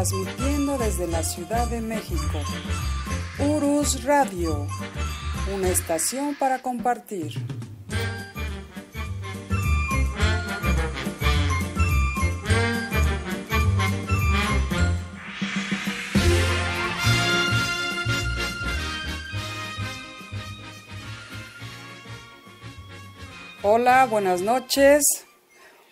transmitiendo desde la Ciudad de México. Urus Radio, una estación para compartir. Hola, buenas noches.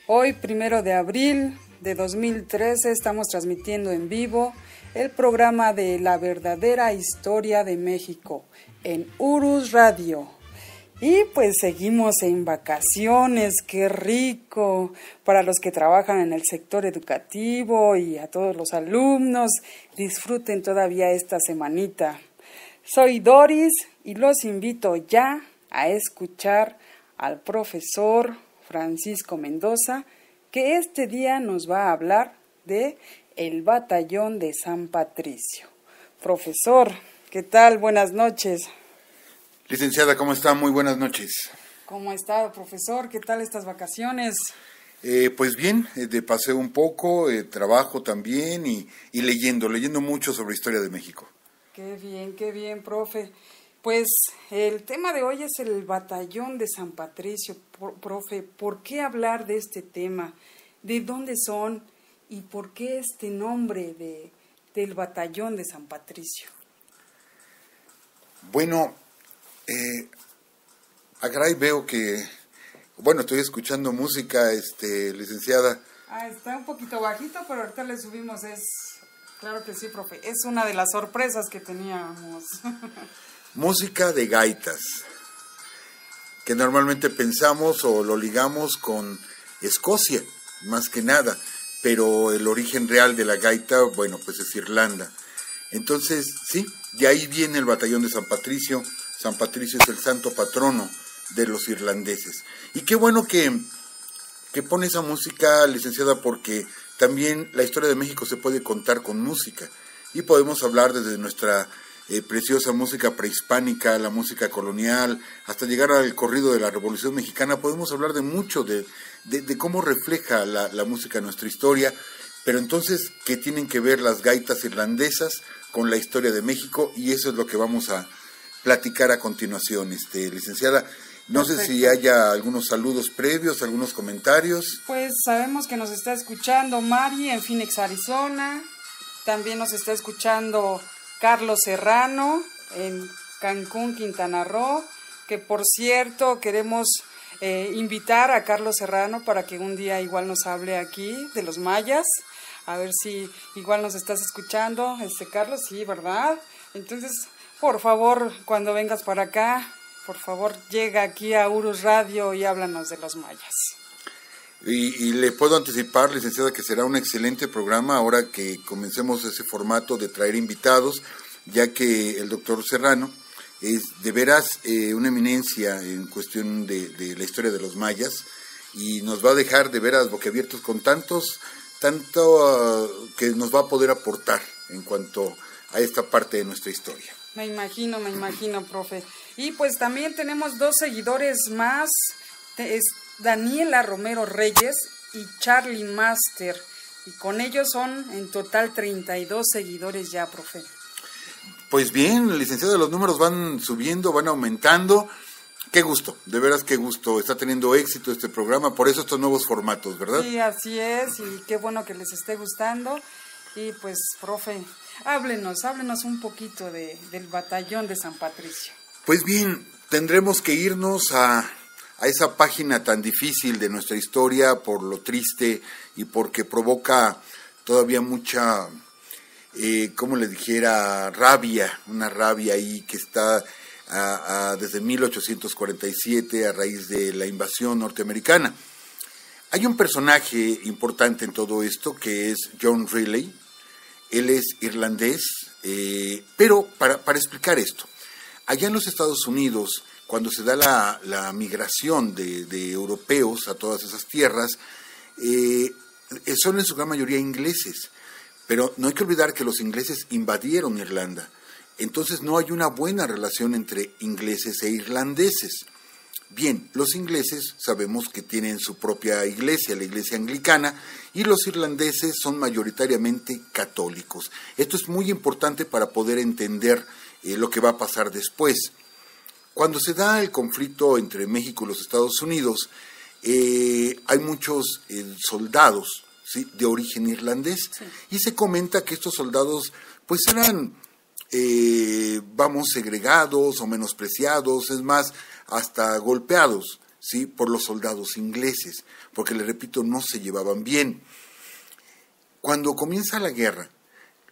Hoy, 1 de abril de 2013, estamos transmitiendo en vivo el programa de La Verdadera Historia de México en Urus Radio. Y pues seguimos en vacaciones, qué rico, para los que trabajan en el sector educativo y a todos los alumnos, disfruten todavía esta semanita. Soy Doris y los invito ya a escuchar al profesor Francisco Mendoza, que este día nos va a hablar de el Batallón de San Patricio. Profesor, ¿qué tal? Buenas noches. Licenciada, ¿cómo está? Muy buenas noches. ¿Cómo ha estado, profesor? ¿Qué tal estas vacaciones? Pues bien, de paseo un poco, trabajo también y leyendo mucho sobre historia de México. Qué bien, profe. Pues el tema de hoy es el Batallón de San Patricio. Profe, ¿por qué hablar de este tema? ¿De dónde son? ¿Y por qué este nombre del Batallón de San Patricio? Bueno, caray, veo que, bueno, estoy escuchando música, licenciada. Está un poquito bajito, pero ahorita le subimos. Claro que sí, profe. Es una de las sorpresas que teníamos. Música de gaitas, que normalmente pensamos o lo ligamos con Escocia, más que nada, pero el origen real de la gaita, bueno, pues es Irlanda. Entonces, sí, de ahí viene el Batallón de San Patricio. San Patricio es el santo patrono de los irlandeses. Y qué bueno que pone esa música, licenciada, porque también la historia de México se puede contar con música. Y podemos hablar desde nuestra preciosa música prehispánica, la música colonial, hasta llegar al corrido de la Revolución Mexicana. Podemos hablar de mucho, de cómo refleja la música nuestra historia, pero entonces, ¿qué tienen que ver las gaitas irlandesas con la historia de México? Y eso es lo que vamos a platicar a continuación, licenciada. No Perfecto. Sé si haya algunos saludos previos, algunos comentarios. Pues sabemos que nos está escuchando Mari en Phoenix, Arizona, también nos está escuchando Carlos Serrano en Cancún, Quintana Roo, que por cierto queremos invitar a Carlos Serrano para que un día igual nos hable aquí de los mayas, a ver si igual nos estás escuchando, Carlos, sí, ¿verdad? Entonces, por favor, cuando vengas para acá, por favor, llega aquí a Urus Radio y háblanos de los mayas. Y le puedo anticipar, licenciada, que será un excelente programa ahora que comencemos ese formato de traer invitados, ya que el doctor Serrano es de veras una eminencia en cuestión de la historia de los mayas y nos va a dejar de veras boquiabiertos con tanto que nos va a poder aportar en cuanto a esta parte de nuestra historia. Me imagino, profe. Y pues también tenemos 2 seguidores más, Daniela Romero Reyes y Charlie Master, y con ellos son en total 32 seguidores ya, profe. Pues bien, licenciado, los números van subiendo, van aumentando. Qué gusto, de veras qué gusto, está teniendo éxito este programa, por eso estos nuevos formatos, ¿verdad? Sí, así es, y qué bueno que les esté gustando. Y pues, profe, háblenos un poquito del Batallón de San Patricio. Pues bien, tendremos que irnos a esa página tan difícil de nuestra historia por lo triste y porque provoca todavía mucha, como le dijera, rabia, una rabia ahí que está desde 1847 a raíz de la invasión norteamericana. Hay un personaje importante en todo esto que es John Riley. Él es irlandés, pero para explicar esto, allá en los Estados Unidos, cuando se da la migración de europeos a todas esas tierras, son en su gran mayoría ingleses, pero no hay que olvidar que los ingleses invadieron Irlanda, entonces no hay una buena relación entre ingleses e irlandeses. Bien, los ingleses sabemos que tienen su propia iglesia, la iglesia anglicana, y los irlandeses son mayoritariamente católicos. Esto es muy importante para poder entender lo que va a pasar después. Cuando se da el conflicto entre México y los Estados Unidos, hay muchos soldados, ¿sí?, de origen irlandés, sí, y se comenta que estos soldados pues eran, segregados o menospreciados, es más, hasta golpeados, ¿sí?, por los soldados ingleses, porque, les repito, no se llevaban bien. Cuando comienza la guerra,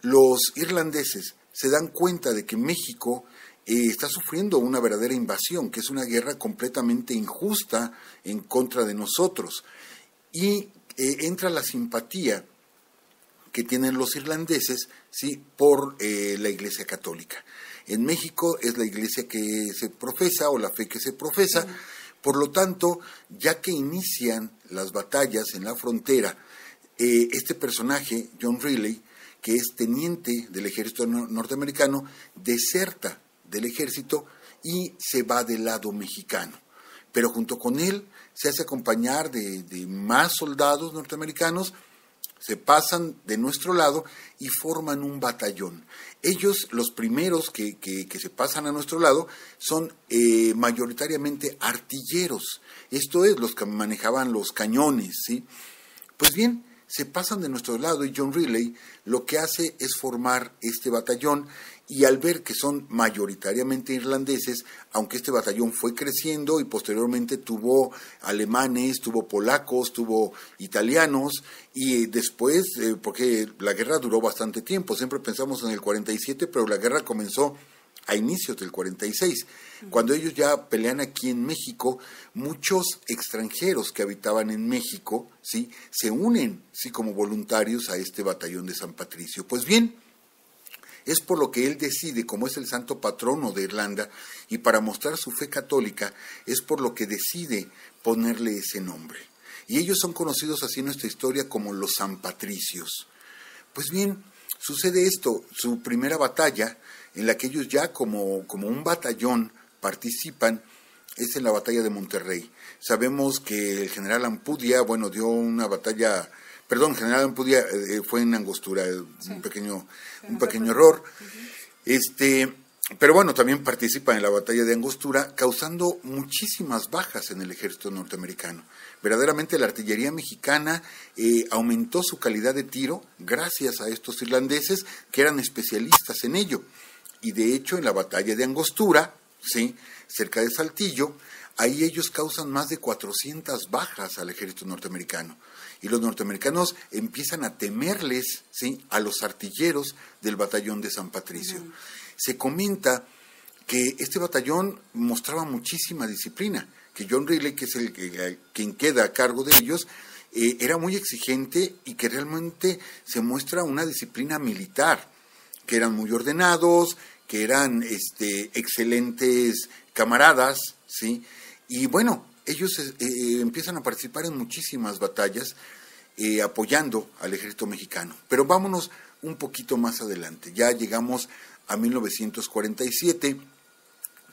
los irlandeses se dan cuenta de que México está sufriendo una verdadera invasión, que es una guerra completamente injusta en contra de nosotros, y entra la simpatía que tienen los irlandeses, ¿sí?, por la Iglesia Católica. En México es la iglesia que se profesa o la fe que se profesa, por lo tanto, ya que inician las batallas en la frontera, este personaje, John Riley, que es teniente del ejército norteamericano, deserta del ejército y se va del lado mexicano. Pero junto con él se hace acompañar de más soldados norteamericanos, se pasan de nuestro lado y forman un batallón. Ellos, los primeros que se pasan a nuestro lado, son mayoritariamente artilleros. Esto es, los que manejaban los cañones, ¿sí? Pues bien, se pasan de nuestro lado y John Riley lo que hace es formar este batallón, y al ver que son mayoritariamente irlandeses, aunque este batallón fue creciendo y posteriormente tuvo alemanes, tuvo polacos, tuvo italianos, y después, porque la guerra duró bastante tiempo, siempre pensamos en el 47, pero la guerra comenzó a inicios del 46. Cuando ellos ya pelean aquí en México, muchos extranjeros que habitaban en México, ¿sí?, se unen, ¿sí?, como voluntarios a este batallón de San Patricio. Pues bien, es por lo que él decide, como es el santo patrono de Irlanda, y para mostrar su fe católica, es por lo que decide ponerle ese nombre. Y ellos son conocidos así en nuestra historia como los San Patricios. Pues bien, sucede esto, su primera batalla, en la que ellos ya como un batallón participan, es en la batalla de Monterrey. Sabemos que el general Ampudia, dio una batalla... Perdón, general Ampudia fue en Angostura, sí, un pequeño error. Pero bueno, también participa en la batalla de Angostura, causando muchísimas bajas en el ejército norteamericano. Verdaderamente la artillería mexicana aumentó su calidad de tiro gracias a estos irlandeses que eran especialistas en ello. Y de hecho, en la batalla de Angostura, ¿sí?, cerca de Saltillo, ahí ellos causan más de 400 bajas al ejército norteamericano. Y los norteamericanos empiezan a temerles, ¿sí?, a los artilleros del batallón de San Patricio. Se comenta que este batallón mostraba muchísima disciplina, que John Riley, que es quien queda a cargo de ellos, era muy exigente y que realmente se muestra una disciplina militar, que eran muy ordenados, que eran excelentes camaradas, ¿sí? Y bueno, ellos empiezan a participar en muchísimas batallas apoyando al ejército mexicano. Pero vámonos un poquito más adelante. Ya llegamos a 1947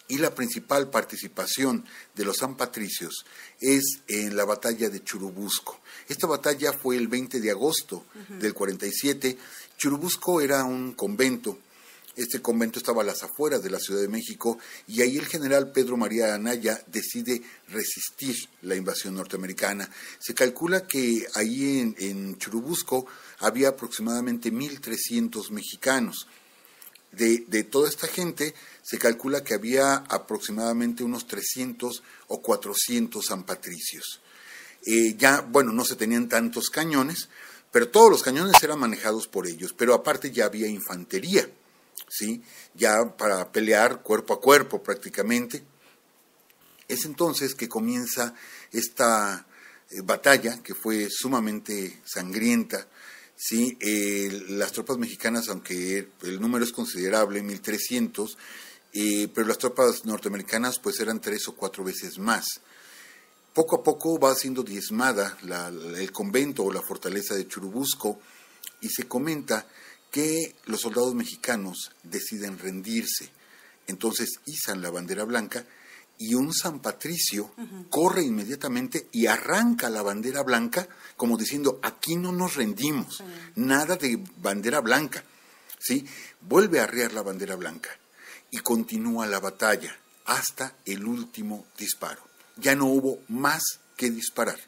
y la principal participación de los San Patricios es en la batalla de Churubusco. Esta batalla fue el 20 de agosto del 47. Churubusco era un convento. Este convento estaba a las afueras de la Ciudad de México y ahí el general Pedro María Anaya decide resistir la invasión norteamericana. Se calcula que ahí en Churubusco había aproximadamente 1,300 mexicanos. De toda esta gente se calcula que había aproximadamente unos 300 o 400 San Patricios. No se tenían tantos cañones, pero todos los cañones eran manejados por ellos, pero aparte ya había infantería, ¿sí?, ya para pelear cuerpo a cuerpo prácticamente. Es entonces que comienza esta batalla que fue sumamente sangrienta, ¿sí? Las tropas mexicanas, aunque el número es considerable, 1,300, pero las tropas norteamericanas pues eran 3 o 4 veces más. Poco a poco va siendo diezmada el convento o la fortaleza de Churubusco y se comenta que los soldados mexicanos deciden rendirse. Entonces izan la bandera blanca y un San Patricio corre inmediatamente y arranca la bandera blanca, como diciendo, aquí no nos rendimos, nada de bandera blanca, ¿sí? Vuelve a arriar la bandera blanca y continúa la batalla hasta el último disparo. Ya no hubo más que disparar.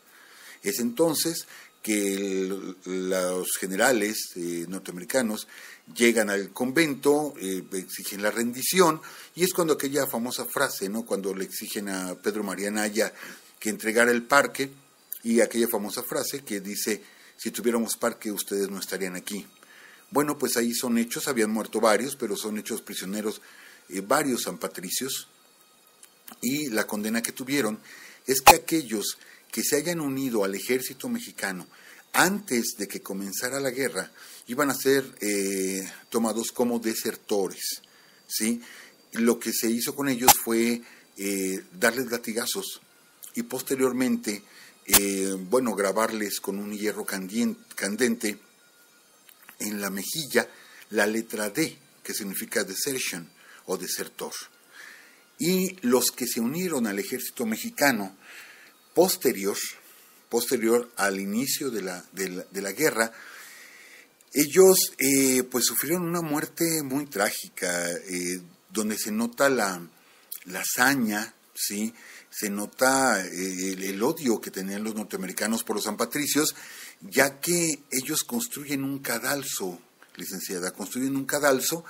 Es entonces que los generales norteamericanos llegan al convento, exigen la rendición, y es cuando aquella famosa frase, ¿no? Cuando le exigen a Pedro María Anaya que entregara el parque, y aquella famosa frase que dice, si tuviéramos parque ustedes no estarían aquí. Bueno, pues ahí son hechos, habían muerto varios, pero son hechos prisioneros varios San Patricios, y la condena que tuvieron es que aquellos que se hayan unido al ejército mexicano antes de que comenzara la guerra iban a ser tomados como desertores, ¿sí? Lo que se hizo con ellos fue darles latigazos y posteriormente, grabarles con un hierro candente en la mejilla la letra D, que significa desertion o desertor. Y los que se unieron al ejército mexicano posterior al inicio de la guerra, ellos pues sufrieron una muerte muy trágica, donde se nota la hazaña, ¿sí? Se nota el odio que tenían los norteamericanos por los San Patricios, ya que ellos construyen un cadalso, licenciada, construyen un cadalso,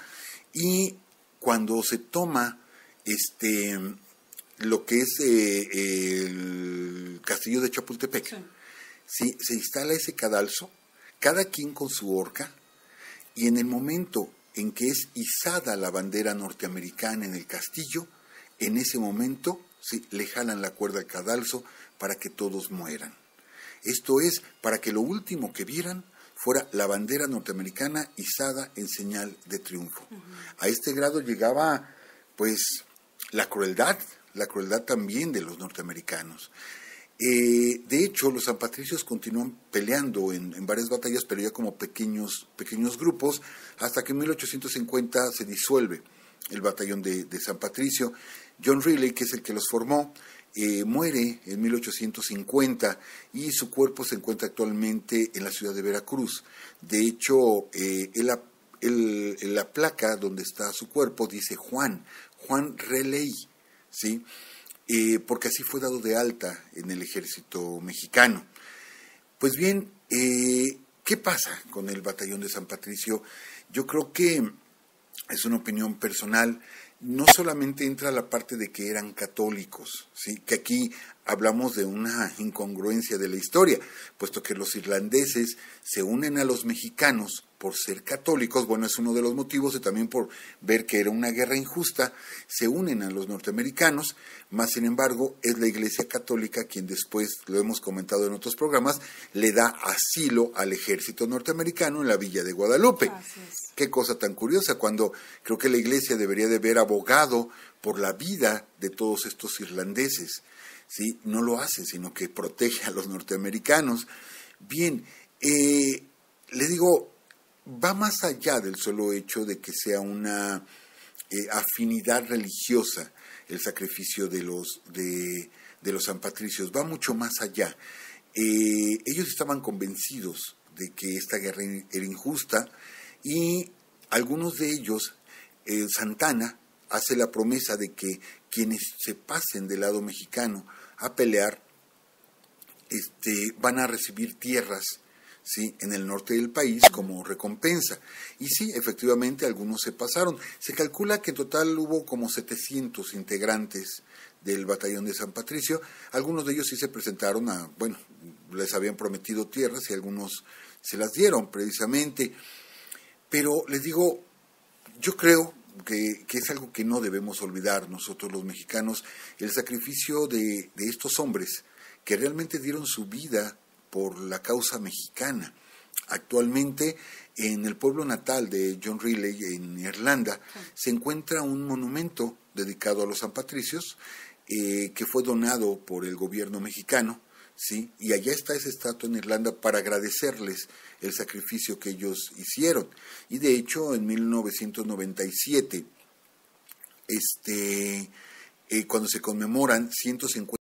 y cuando se toma lo que es el castillo de Chapultepec, ¿sí? Se instala ese cadalso, cada quien con su horca, y en el momento en que es izada la bandera norteamericana en el castillo, en ese momento, ¿sí?, le jalan la cuerda al cadalso para que todos mueran. Esto es, para que lo último que vieran fuera la bandera norteamericana izada en señal de triunfo. A este grado llegaba, pues, la crueldad también de los norteamericanos. De hecho, los San Patricios continúan peleando en varias batallas, pero ya como pequeños grupos, hasta que en 1850 se disuelve el batallón de San Patricio. John Riley, que es el que los formó, muere en 1850 y su cuerpo se encuentra actualmente en la ciudad de Veracruz. De hecho, en la placa donde está su cuerpo dice Juan Riley, ¿sí? Porque así fue dado de alta en el ejército mexicano. Pues bien, ¿qué pasa con el batallón de San Patricio? Yo creo que es una opinión personal. No solamente entra la parte de que eran católicos, ¿sí?, que aquí hablamos de una incongruencia de la historia, puesto que los irlandeses se unen a los mexicanos por ser católicos, bueno, es uno de los motivos, y también por ver que era una guerra injusta, se unen a los norteamericanos, más sin embargo es la Iglesia Católica quien después, lo hemos comentado en otros programas, le da asilo al ejército norteamericano en la Villa de Guadalupe. Qué cosa tan curiosa, cuando creo que la Iglesia debería de haber abogado por la vida de todos estos irlandeses, ¿sí? No lo hace, sino que protege a los norteamericanos. Bien, le digo, va más allá del solo hecho de que sea una afinidad religiosa el sacrificio de los San Patricios, va mucho más allá. Ellos estaban convencidos de que esta guerra era injusta, y algunos de ellos, Santana hace la promesa de que quienes se pasen del lado mexicano a pelear van a recibir tierras, ¿sí?, en el norte del país como recompensa. Y sí, efectivamente, algunos se pasaron. Se calcula que en total hubo como 700 integrantes del batallón de San Patricio. Algunos de ellos sí se presentaron les habían prometido tierras y algunos se las dieron precisamente. Pero les digo, yo creo que es algo que no debemos olvidar nosotros los mexicanos, el sacrificio de estos hombres que realmente dieron su vida por la causa mexicana. Actualmente, en el pueblo natal de John Riley, en Irlanda, se encuentra un monumento dedicado a los San Patricios, que fue donado por el gobierno mexicano, ¿sí? Y allá está esa estatua en Irlanda para agradecerles el sacrificio que ellos hicieron. Y de hecho, en 1997, cuando se conmemoran 150